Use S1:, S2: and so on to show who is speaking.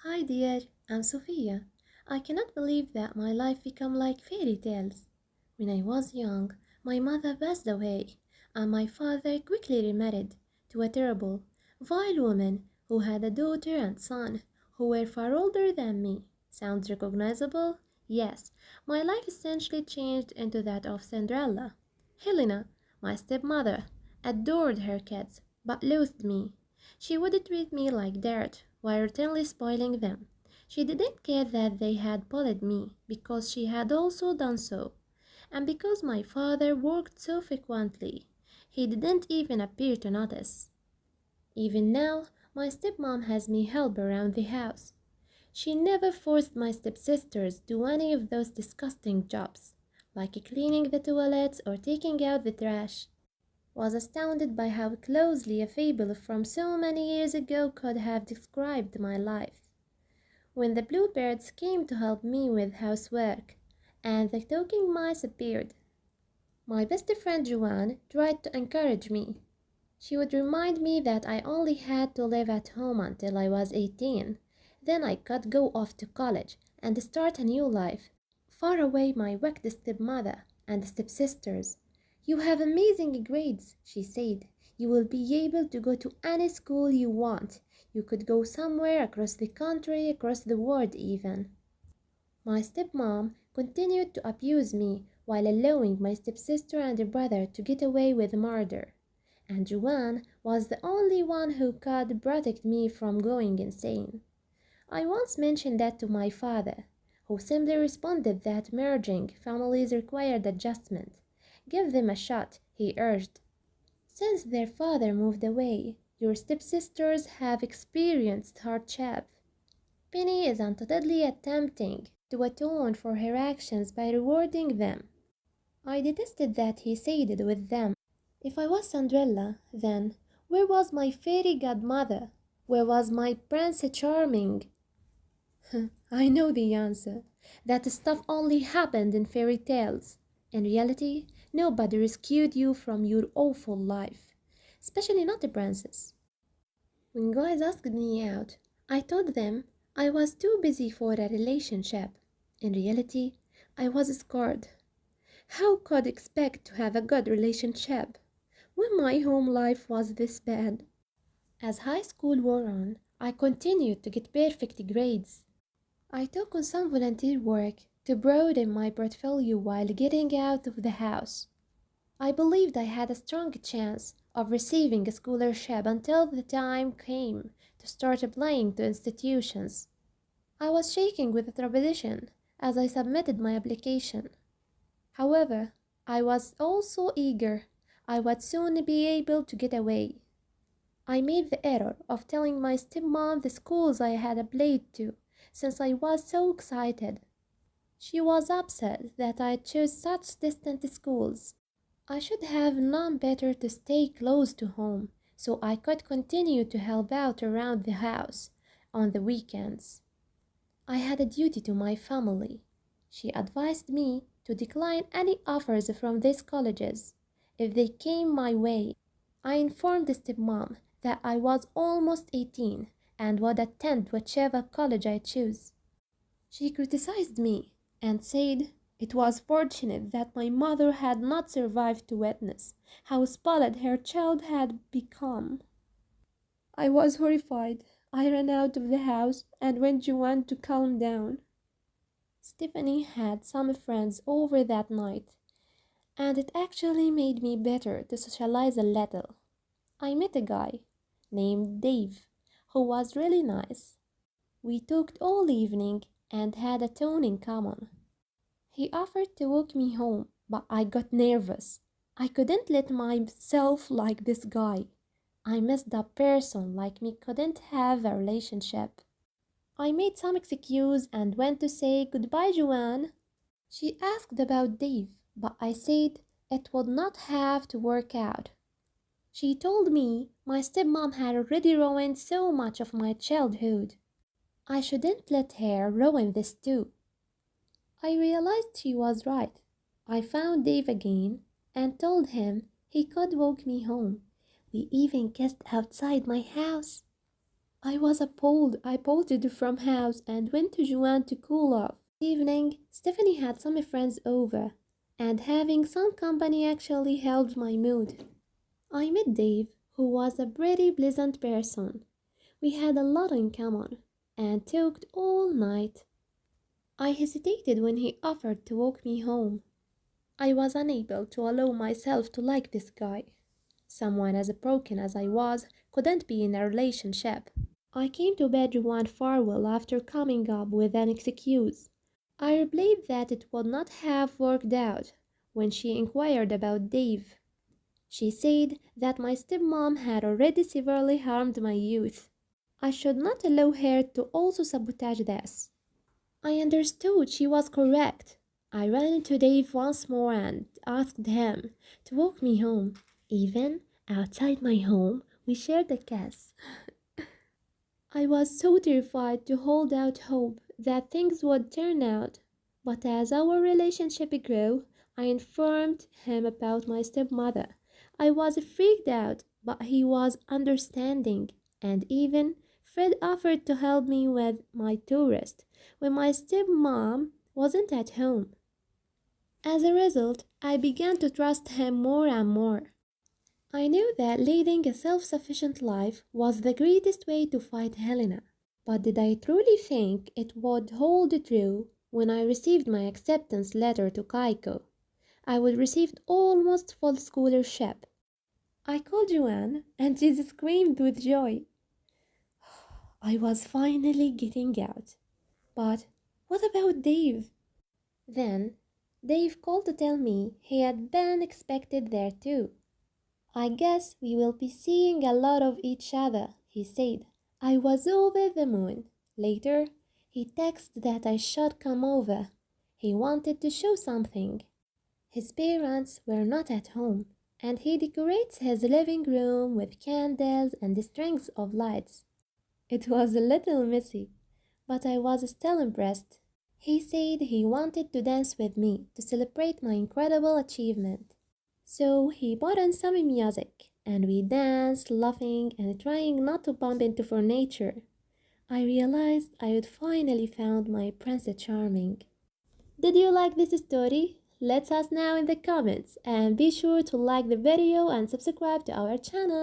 S1: Hi dear, I'm Sophia. I cannot believe that my life became like fairy tales. When I was young, my mother passed away, and my father quickly remarried to a terrible, vile woman who had a daughter and son who were far older than me. Sounds recognizable? Yes, my life essentially changed into that of Cinderella. Helena, my stepmother, adored her kids, but loathed me. She would treat me like dirt while routinely spoiling them. She didn't care that they had bullied me because she had also done so, and because my father worked so frequently, he didn't even appear to notice. Even now, my stepmom has me help around the house. She never forced my stepsisters to do any of those disgusting jobs, like cleaning the toilets or taking out the trash. Was astounded by how closely a fable from so many years ago could have described my life. When the bluebirds came to help me with housework, and the talking mice appeared, my best friend Joanne tried to encourage me. She would remind me that I only had to live at home until I was 18. Then I could go off to college and start a new life, far away my wicked stepmother and stepsisters. You have amazing grades, she said. You will be able to go to any school you want. You could go somewhere across the country, across the world even. My stepmom continued to abuse me while allowing my stepsister and brother to get away with murder, and Joanne was the only one who could protect me from going insane. I once mentioned that to my father, who simply responded that merging families required adjustment. Give them a shot, he urged. Since their father moved away, your stepsisters have experienced hardship. Penny is undoubtedly attempting to atone for her actions by rewarding them. I detested that he sided with them. If I was Cinderella, then where was my fairy godmother? Where was my Prince Charming? I know the answer. That stuff only happened in fairy tales. In reality, nobody rescued you from your awful life, especially not the princess. When guys asked me out, I told them I was too busy for a relationship. In reality, I was scared. How could I expect to have a good relationship when my home life was this bad? As high school wore on, I continued to get perfect grades. I took on some volunteer work to broaden my portfolio while getting out of the house. I believed I had a strong chance of receiving a scholarship until the time came to start applying to institutions. I was shaking with trepidation as I submitted my application. However, I was also eager I would soon be able to get away. I made the error of telling my stepmom the schools I had applied to, since I was so excited. She was upset that I chose such distant schools. I should have known better to stay close to home so I could continue to help out around the house on the weekends. I had a duty to my family. She advised me to decline any offers from these colleges if they came my way. I informed the stepmom that I was almost 18 and would attend whichever college I chose. She criticized me and said it was fortunate that my mother had not survived to witness how spoiled her child had become. I was horrified. I ran out of the house and went Joanne to calm down. Stephanie had some friends over that night, and it actually made me better to socialize a little. I met a guy named Dave who was really nice. We talked all evening and had a ton in common. He offered to walk me home, but I got nervous. I couldn't let myself like this guy. I messed up person like me couldn't have a relationship. I made some excuse and went to say goodbye, Joanne. She asked about Dave, but I said it would not have to work out. She told me my stepmom had already ruined so much of my childhood. I shouldn't let her ruin this too. I realized she was right. I found Dave again and told him he could walk me home. We even kissed outside my house. I was appalled. I bolted from house and went to Joanne to cool off. Evening, Stephanie had some friends over, and having some company actually helped my mood. I met Dave, who was a pretty pleasant person. We had a lot in common and talked all night. I hesitated when he offered to walk me home. I was unable to allow myself to like this guy. Someone as broken as I was couldn't be in a relationship. I came to bed one farewell after coming up with an excuse. I replied that it would not have worked out when she inquired about Dave. She said that my stepmom had already severely harmed my youth. I should not allow her to also sabotage this. I understood she was correct. I ran into Dave once more and asked him to walk me home. Even outside my home, we shared a kiss. I was so terrified to hold out hope that things would turn out. But as our relationship grew, I informed him about my stepmother. I was freaked out, but he was understanding, and even Fred offered to help me with my tourist when my stepmom wasn't at home. As a result, I began to trust him more and more. I knew that leading a self sufficient life was the greatest way to fight Helena. But did I truly think it would hold true when I received my acceptance letter to Kaiko? I would receive almost full scholarship. I called Joanne and she screamed with joy. I was finally getting out. But what about Dave? Then Dave called to tell me he had been expected there too. I guess we will be seeing a lot of each other, he said. I was over the moon. Later, he texted that I should come over. He wanted to show something. His parents were not at home, and he decorates his living room with candles and strings of lights. It was a little messy, but I was still impressed. He said he wanted to dance with me to celebrate my incredible achievement. So he put on some music, and we danced, laughing and trying not to bump into furniture. I realized I had finally found my Prince Charming. Did you like this story? Let us know in the comments and be sure to like the video and subscribe to our channel.